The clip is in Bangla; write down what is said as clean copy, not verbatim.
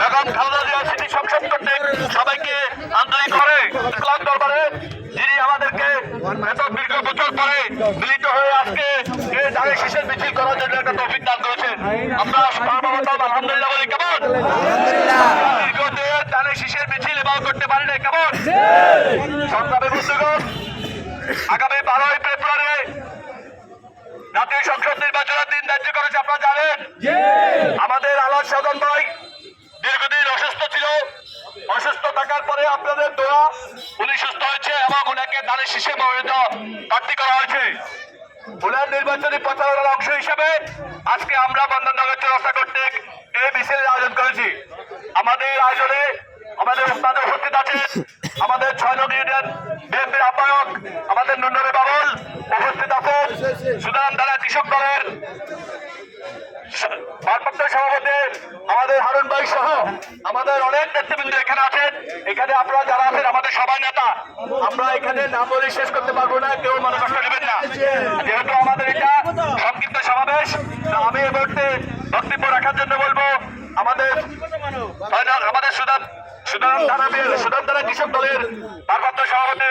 বেগম খালেদা জিয়ার স্মৃতি সংসদ করতে সবাইকে আন্তরিক করে ইসলাম দরবারে যিনি আমাদেরকে এত দীর্ঘ বছর পরে মিলিত হয়ে আজকে এই দাঁড়ে শীষের মিছিল করার জন্য একটা তৌফিক দান করেছেন। আমরা সর্বপ্রথম আলহামদুলিল্লাহ বলি কেমন? দীর্ঘদিন দাঁড়ে শীষের মিছিল এবার করতে পারি না কেমন? সংগ্রামী বন্ধুগণ, আগামী 12ই ফেব্রুয়ারি জাতীয় সংসদ নির্বাচনের দিন ধার্য করেছে, আপনারা জানেন। আমাদের আলাদ সাধন ভাই দীর্ঘদিন অসুস্থ ছিল। অসুস্থ থাকার পরে আপনাদের দোয়া উনি সুস্থ হয়েছে এবং ওনাকে দানের শীষে মনোনীত প্রার্থী করা হয়েছে। ওনার নির্বাচনী প্রচারণার অংশ হিসেবে আজকে আমরা বন্ধননগর চৌরাস্তা কর্তৃক এই মিছিলের আয়োজন করেছি। আমাদের আয়োজনে আমাদের উপস্থিত আছেন আমাদের 6 নং ইউনিয়ন বিএনপির আহ্বায়ক আমাদের নুন্নরে বাবুল, উপস্থিত আছেন সুদান ধারা কৃষক দলের ভারপ্রাপ্ত সভাপতি আমাদের হারুন ভাই সহ আমাদের অনেক নেতৃবৃন্দ এখানে আছেন। এখানে আপনারা যারা আছেন আমাদের সবাই নেতা, আমরা এখানে নাম বলে শেষ করতে পারবো না, কেউ মনে কষ্ট নেবেন না। যেহেতু আমাদের এটা সংক্ষিপ্ত সমাবেশ, আমি এই মুহূর্তে বক্তব্য রাখার জন্য বলবো আমাদের সুদান ধারা কৃষক দলের ভারপ্রাপ্ত সভাপতি